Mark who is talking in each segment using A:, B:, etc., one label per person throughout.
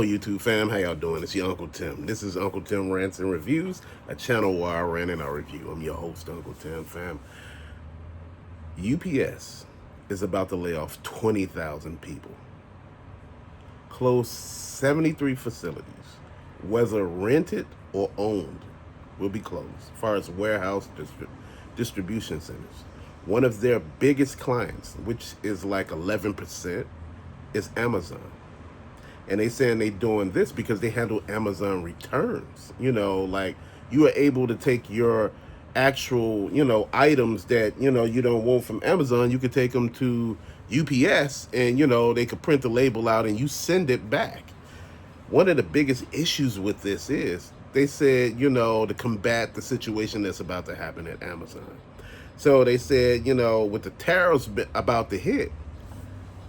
A: Hello, YouTube fam. How y'all doing? It's your Uncle Tim. This is Uncle Tim Rants and Reviews, a channel where I rant and I review. I'm your host, Uncle Tim fam. UPS is about to lay off 20,000 people, close 73 facilities, whether rented or owned, will be closed, as far as warehouse distribution centers. One of their biggest clients, which is like 11%, is Amazon. And they saying they doing this because they handle Amazon returns. Like you are able to take your actual, items that, you don't want from Amazon. You could take them to UPS and, they could print the label out and you send it back. One of the biggest issues with this is they said, to combat the situation that's about to happen at Amazon. So they said, with the tariffs about to hit,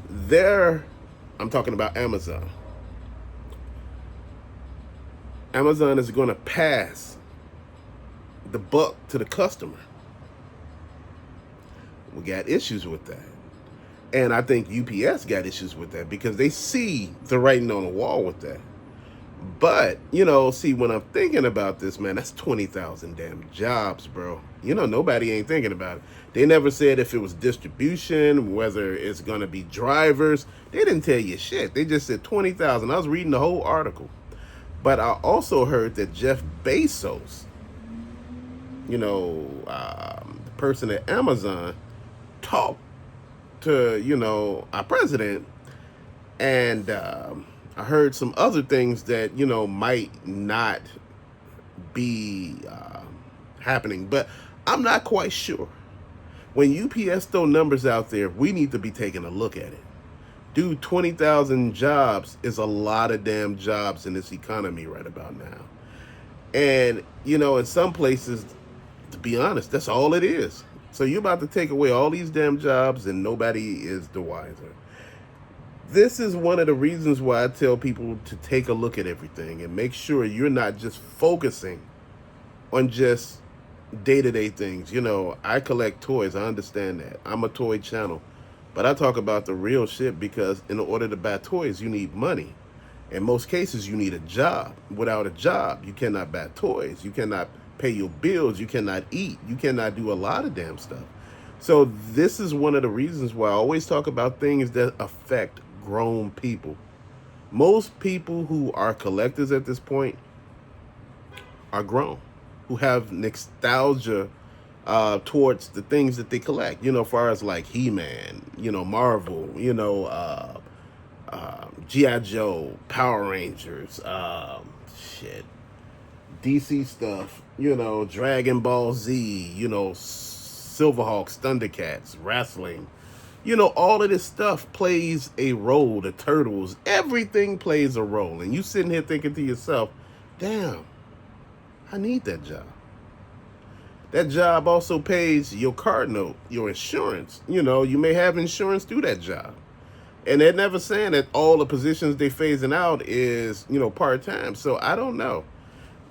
A: I'm talking about Amazon. Amazon is going to pass the buck to the customer. We got issues with that. And I think UPS got issues with that because they see the writing on the wall with that. But, see, when I'm thinking about this, man, that's 20,000 damn jobs, bro. Nobody ain't thinking about it. They never said if it was distribution, whether it's going to be drivers. They didn't tell you shit. They just said 20,000. I was reading the whole article. But I also heard that Jeff Bezos, the person at Amazon, talked to, our president. And I heard some other things that, might not be happening. But I'm not quite sure. When UPS throw numbers out there, we need to be taking a look at it. Dude, 20,000 jobs is a lot of damn jobs in this economy right about now. And, in some places, to be honest, that's all it is. So you're about to take away all these damn jobs and nobody is the wiser. This is one of the reasons why I tell people to take a look at everything and make sure you're not just focusing on just day-to-day things. I collect toys. I understand that. I'm a toy channel. But I talk about the real shit because in order to buy toys, you need money. In most cases, you need a job. Without a job, you cannot buy toys. You cannot pay your bills. You cannot eat. You cannot do a lot of damn stuff. So this is one of the reasons why I always talk about things that affect grown people. Most people who are collectors at this point are grown, who have nostalgia towards the things that they collect, far as like He-Man, Marvel, G.I. Joe, Power Rangers, DC stuff, Dragon Ball Z, Silverhawks, Thundercats, wrestling, all of this stuff plays a role. The Turtles, everything plays a role. And you sitting here thinking to yourself, damn, I need that job. That job also pays your car note, your insurance. You may have insurance through that job. And they're never saying that all the positions they phasing out is, part-time. So I don't know.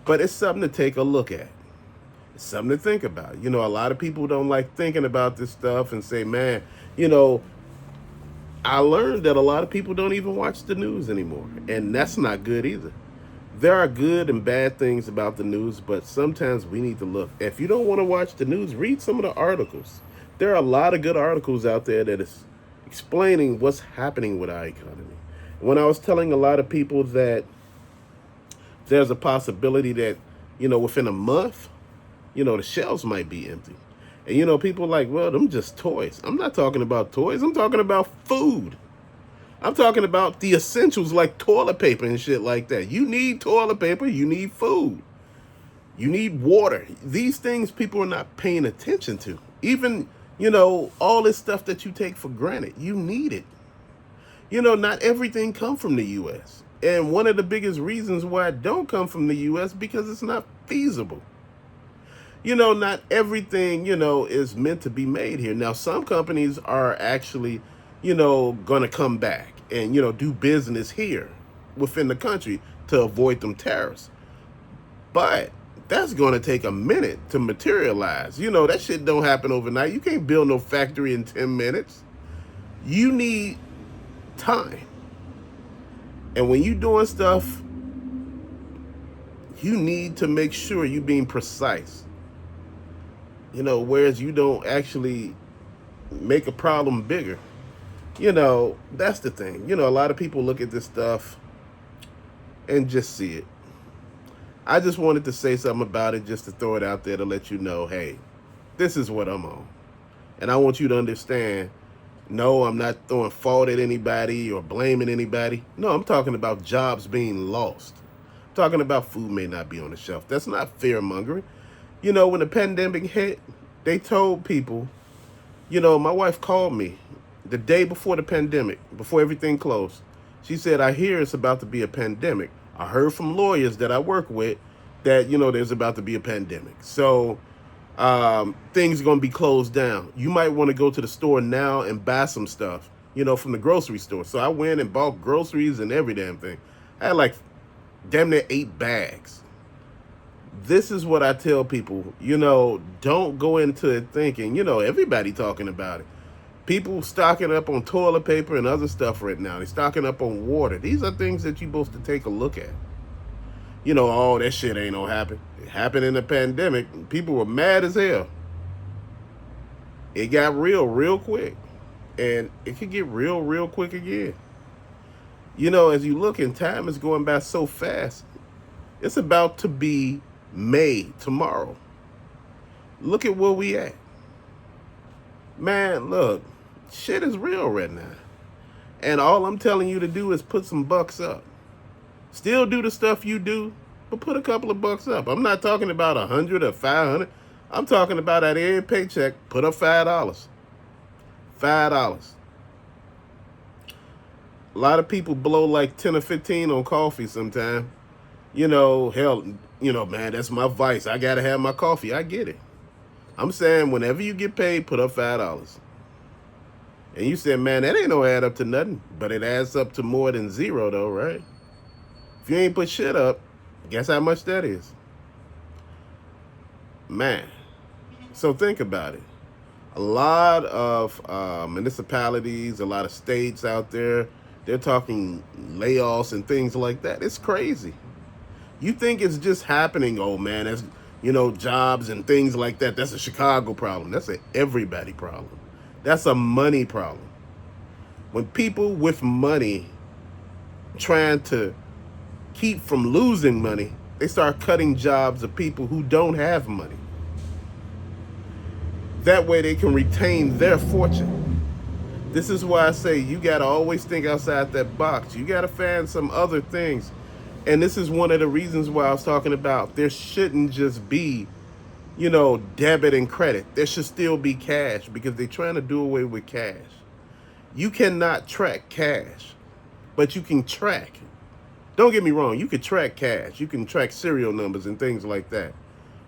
A: But it's something to take a look at. It's something to think about. A lot of people don't like thinking about this stuff and say, man, I learned that a lot of people don't even watch the news anymore. And that's not good either. There are good and bad things about the news, but sometimes we need to look. If you don't want to watch the news, read some of the articles. There are a lot of good articles out there that is explaining what's happening with our economy. When I was telling a lot of people that there's a possibility that, within a month, the shelves might be empty. And, people are like, well, them just toys. I'm not talking about toys. I'm talking about food. I'm talking about the essentials like toilet paper and shit like that. You need toilet paper. You need food. You need water. These things people are not paying attention to. Even, all this stuff that you take for granted, you need it. Not everything comes from the U.S. And one of the biggest reasons why it don't come from the U.S. because it's not feasible. Not everything, is meant to be made here. Now, some companies are actually, going to come back and, do business here within the country to avoid them tariffs. But that's going to take a minute to materialize. That shit don't happen overnight. You can't build no factory in 10 minutes. You need time. And when you doing stuff, you need to make sure you being precise. Whereas you don't actually make a problem bigger. That's the thing. A lot of people look at this stuff and just see it. I just wanted to say something about it just to throw it out there to let you know, hey, this is what I'm on. And I want you to understand, no, I'm not throwing fault at anybody or blaming anybody. No, I'm talking about jobs being lost. I'm talking about food may not be on the shelf. That's not fear mongering. When the pandemic hit, they told people, my wife called me the day before the pandemic, before everything closed. She said, I hear it's about to be a pandemic. I heard from lawyers that I work with that, there's about to be a pandemic. So things are going to be closed down. You might want to go to the store now and buy some stuff, from the grocery store. So I went and bought groceries and every damn thing. I had like damn near 8 bags. This is what I tell people, don't go into it thinking, everybody talking about it. People stocking up on toilet paper and other stuff right now. They're stocking up on water. These are things that you're supposed to take a look at. Oh, that shit ain't gonna happen. It happened in the pandemic. People were mad as hell. It got real quick. And it could get real quick again. As you look and time is going by so fast, it's about to be May tomorrow. Look at where we at. Man, look, shit is real right now. And all I'm telling you to do is put some bucks up. Still do the stuff you do, but put a couple of bucks up. I'm not talking about 100 or 500. I'm talking about at every paycheck, put up $5. $5. A lot of people blow like 10 or 15 on coffee sometimes. Hell, man, that's my vice. I got to have my coffee. I get it. I'm saying whenever you get paid, put up $5. And you said, man, that ain't no add up to nothing. But it adds up to more than zero, though, right? If you ain't put shit up, guess how much that is? Man. So think about it. A lot of municipalities, a lot of states out there, they're talking layoffs and things like that. It's crazy. You think it's just happening, oh man, that's, jobs and things like that. That's a Chicago problem. That's an everybody problem. That's a money problem. When people with money trying to keep from losing money, they start cutting jobs of people who don't have money. That way they can retain their fortune. This is why I say you got to always think outside that box. You got to find some other things. And this is one of the reasons why I was talking about there shouldn't just be, debit and credit. There should still be cash because they're trying to do away with cash. You cannot track cash, but you can track. Don't get me wrong, you can track cash. You can track serial numbers and things like that.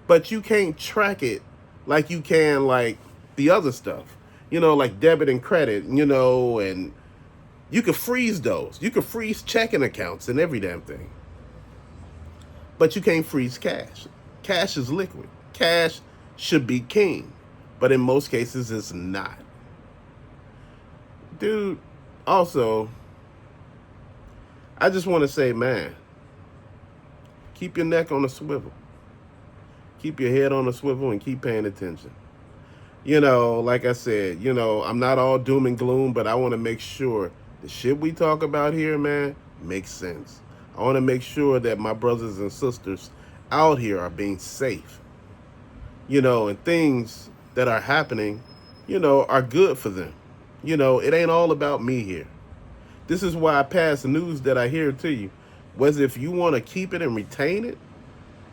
A: But you can't track it like you can like the other stuff. Like debit and credit, and you can freeze those. You can freeze checking accounts and every damn thing. But you can't freeze cash. Cash is liquid. Cash should be king. But in most cases, it's not. Dude, also, I just want to say, man, keep your neck on a swivel. Keep your head on a swivel and keep paying attention. Like I said, I'm not all doom and gloom, but I want to make sure the shit we talk about here, man, makes sense. I want to make sure that my brothers and sisters out here are being safe. And things that are happening, are good for them. It ain't all about me here. This is why I pass the news that I hear to you. Whether if you want to keep it and retain it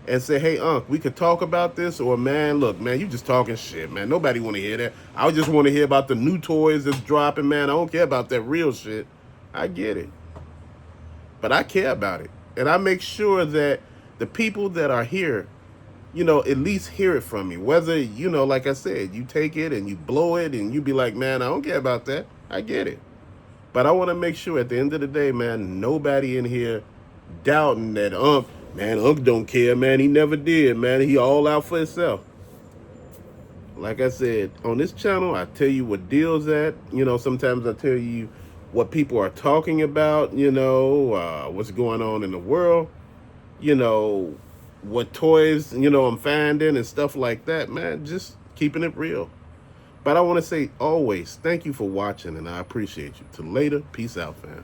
A: and say, hey, Unc, we could talk about this, or man, look, man, you just talking shit, man. Nobody want to hear that. I just want to hear about the new toys that's dropping, man. I don't care about that real shit. I get it. But I care about it. And I make sure that the people that are here, at least hear it from me. Whether, like I said, you take it and you blow it and you be like, man, I don't care about that. I get it. But I want to make sure at the end of the day, man, nobody in here doubting that Unc don't care, man. He never did, man. He all out for himself. Like I said, on this channel, I tell you what deals at. Sometimes I tell you what people are talking about, what's going on in the world, you know, what toys, I'm finding and stuff like that, man. Just keeping it real. But I want to say always, thank you for watching, and I appreciate you. Till later, peace out, fam.